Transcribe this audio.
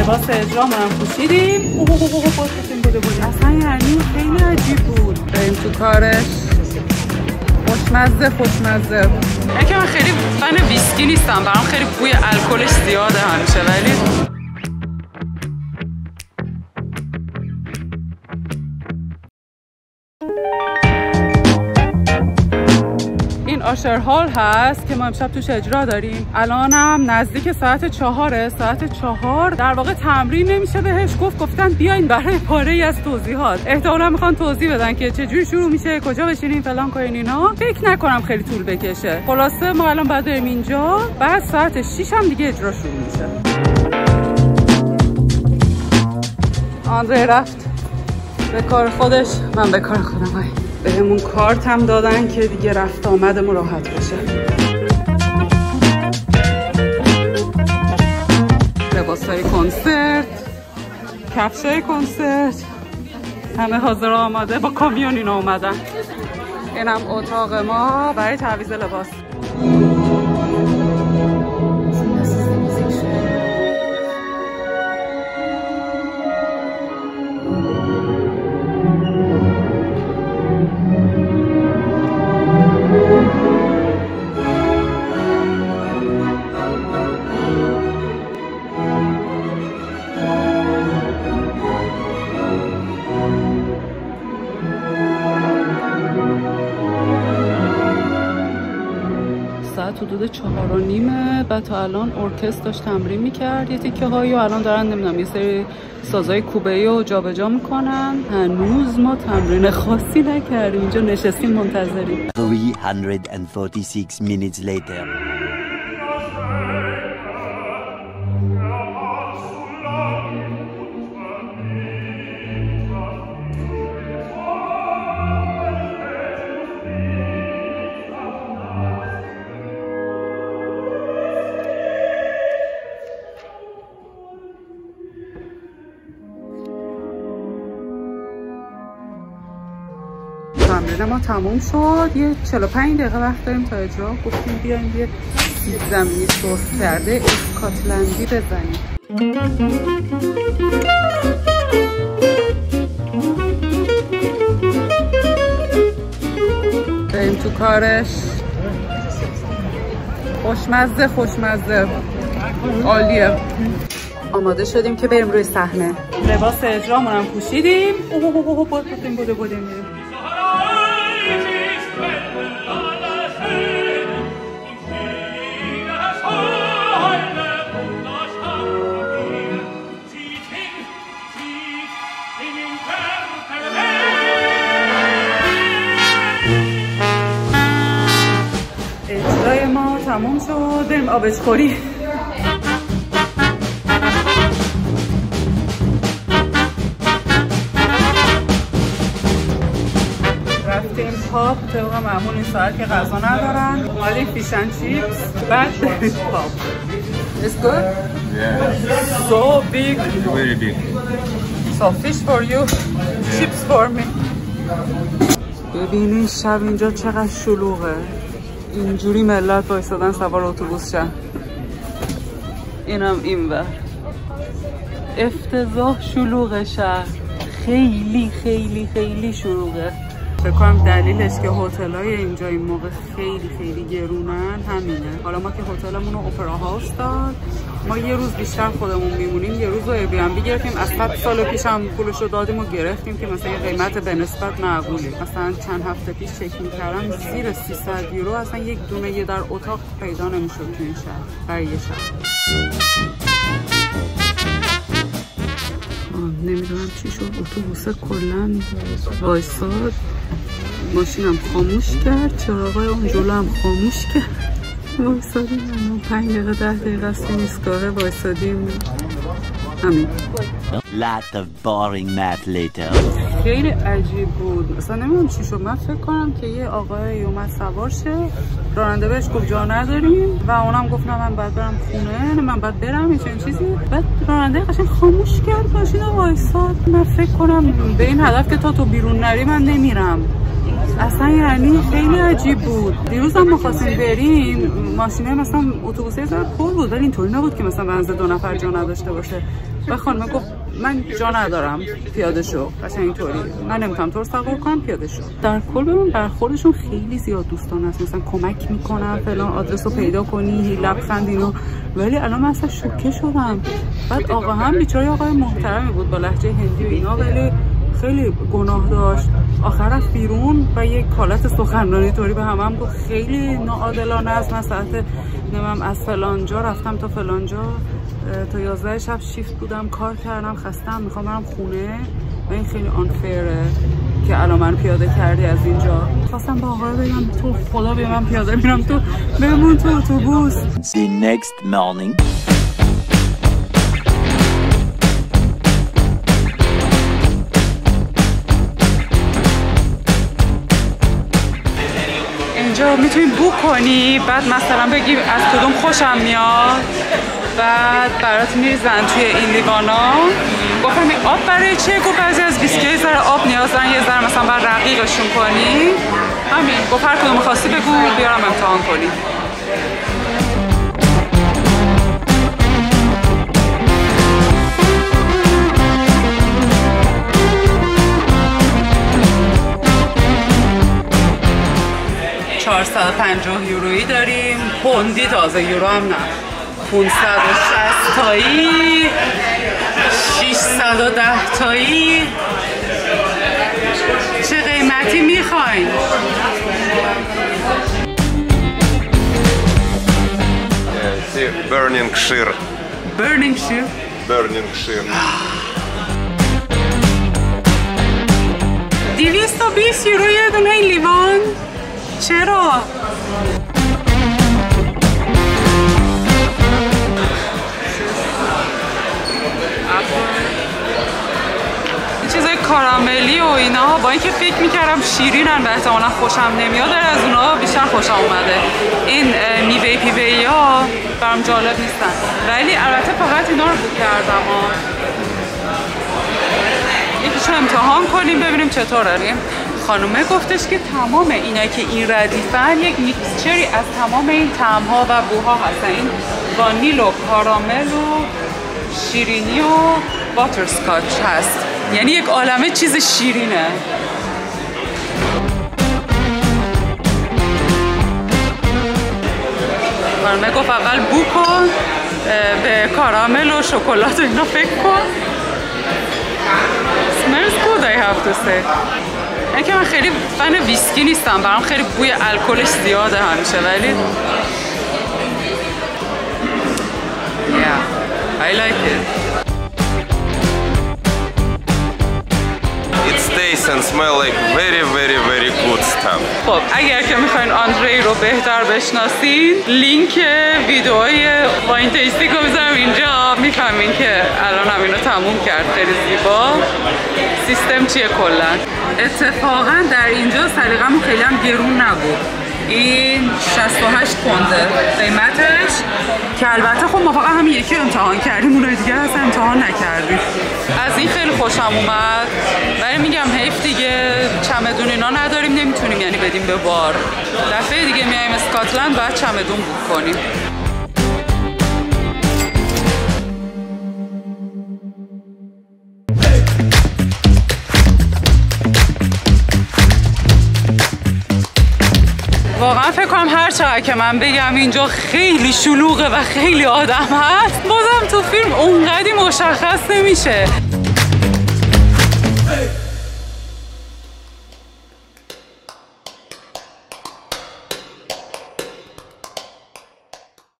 لباس اجرامون هم پوشیدیم. اصلا یعنی خیلی عجیب بود. بریم تو کارش. خوشمزه. اینکه من خیلی فن ویسکی نیستم، برام خیلی بوی الکلش زیاده همیشه، ولی آشر هال هست که ما امشب توش اجرا داریم. الانم نزدیک ساعت 4. ساعت 4 در واقع تمرین نمیشه بهش، گفتن بیاین برای پاره ای از توضیحات. احتمالاً میخوان توضیح بدن که چجوری شروع میشه، کجا بشینیم، فلان کنین اینا. فکر نکنم خیلی طول بکشه. خلاصه ما الان بعد بریم اینجا، بعد ساعت 6 هم دیگه اجرا شروع میشه. آندره رفت به کار خودش، من به کار خودم. بهمون کارت هم دادن که دیگه رفت آمدمون راحت بشه. لباسای کنسرت، کفشای کنسرت، همه حاضر آماده با کامیون اینا اومدن. اینم اتاق ما برای تعویض لباس. حدود 4:30 بعد تا الان ارکستر داشت تمرین میکرد یه تیکه هایی و الان دارن نمیدونم یه سری سازای کوبه‌ای رو جابجا میکنن. هنوز ما تمرین خاصی نکردیم، اینجا نشستیم منتظریم. 346 minutes later. تمرین ما تموم شد. یه 45 دقیقه وقت داریم تا اجرا. گفتیم بیایم یه سیب زمینی سرخ کرده اسکاتلندی بزنیم. بریم تو کارش. خوشمزه عالیه. آماده شدیم که بریم روی صحنه. لباس اجرامون هم پوشیدیم. بودیم. اجرای ما تموم شد. بریم آبشخوری. رفتیم پاپ طبق معمول این ساعت که غذا ندارن. اومدیم فیش اند چیپس بعد پاپ. It's good? Yeah. So big. Very big. So fish for you, chips for me. ببینین شب اینجا چقدر شلوغه. اینجوری ملت وایسادن سوار اتوبوس شن. اینم اینور. افتضاح شلوغه شهر. خیلی شلوغه. فکر کنم دلیلش که هتل‌های اینجا این موقع خیلی گرونن همینه. حالا ما که هتلمون رو اپرا هاوس داد، ما یه روز بیشتر خودمون میمونیم. یه روز رو ایر بی ام بی گرفتیم. از 7 سال پیش هم پولش رو دادیم و گرفتیم که مثلا یه قیمت به نسبت معقولی. مثلا چند هفته پیش چک می‌کردم زیر 300 یورو اصلا یک دونه یه در اتاق پیدا نمی‌شد تو این شهر برای یه شب. نمیدونم چی شد، اتوبوسه کلا وایساد، ماشینم خاموش کرد، چراغای اون جلو هم خاموش کرد. وایسادیم الان 5 دقیقه 10 دقیقه است این ایستگاه وایسادیم. همین. Lot of boring math later. خیلی عجیب بود. اصلا نمیدونم چی شد. من فکر کنم که یه آقای اومد سوار شه، راننده بهش گفت جا نداریم و اونم گفت نه من باید برم خونه، من باید برم این چیزی. بعد راننده قشنگ خاموش کرد ماشین وایساد. من فکر کنم به این هدف که تو بیرون نری من نمیرم. اصلا یعنی خیلی عجیب بود. دیروز هم ما خواستیم بریم، ماشینه مثلا اتوبوسه زد پر بود، ولی اینطوری نبود که مثلا بنز 2 نفر جا نداشته باشه. و خانم گفت من جا ندارم پیاده شو، قشنگ اینطوری من نمیتونم تو رو سوار کنم، پیاده شو. در کل ببین برخوردشون خیلی زیاد دوستانه است، مثلا کمک میکنن فلان آدرس رو پیدا کنی، لبخند اینو. ولی الان من اصلا شوکه شدم. بعد آقا هم بیچاره آقای محترمی بود با لهجه هندی و اینا، ولی خیلی گناه داشت. آخر رفت بیرون و یک حالت سخنرانی طوری به همم گفت خیلی ناعادلانه است، من ساعت نمیم از فلانجا رفتم تا فلانجا، تا 11 شب شیفت بودم، کار کردم، خستم، میخوام برم خونه و این خیلی آنفیره که الان من پیاده کردی از اینجا. خواستم با آقای بگم تو خدا بیا من پیاده میرم، تو بمون تو اتوبوس. The next morning. اینجا میتونی بوک کنی، بعد مثلا بگی از کدوم خوشم میاد، بعد برات میریزن توی این لیوانا. گفتم این آب برای چیه؟ گفت بعضی از بیسکویت ذره آب نیاز دارن، یه ذره مثلا باید رقیقشون کنی. همین. گفت هر کدوم خواستی بگو بیارم امتحان کنی. €450 داریم، پوندی تازه، یورو هم نه. 560 تایی، 610 تایی. چه قیمتی میخواین؟ Burning Shear. Burning Shear? Burning Shear. 220 یورو یه دونه این لیوان؟ چرا؟ چیزای کاراملی و اینا، با اینکه فکر میکردم شیرینن و احتمالا خوشم نمیاد، از اونها بیشتر خوشم اومده. این میوه پیوه‌ای ها برام جالب نیستن، ولی البته فقط اینا رو بوک کردم. یکیشو امتحان کنیم ببینیم چطور داریم. خانومه گفتش که تمام اینا که این ردیفن یک میکسچری از تمام این طعم‌ها و بوها هستن. این وانیل و کارامل و شیرینی و باترسکاچ هست، یعنی یک عالمه چیز شیرینه. خانومه گفت اول بو کن، به کارامل و شکلات و اینا فکر کن. Smells good I have to say. اینکه من خیلی فن ویسکی نیستم، برام خیلی بوی الکلش زیاده همیشه، ولی yeah, I like it. It tastes and smells like very good stuff. خب اگر که میخواین آندری رو بهتر بشناسین، لینک ویدئوهای واین تیستینگ رو میذارم اینجا، میفهمین که الان هم اینو تموم کرد. خیلی زیبا. سیستم چیه کلا؟ اتفاقا در اینجا سلیقه‌مون خیلی هم گرون نبود. این 68 پونده قیمتش، که البته خب ما فقط همین یکی امتحان کردیم، اونای دیگه اصلا امتحان نکردیم. از این خیلی خوشم اومد، ولی میگم حیف دیگه چمدون اینا نداریم، نمیتونیم یعنی بدیم به بار. دفعه دیگه میایم اسکاتلند باید چمدون بوک کنیم. واقعا فکر کنم هر چقدر که من بگم اینجا خیلی شلوغه و خیلی آدم هست، بازم تو فیلم اونقدی مشخص نمیشه.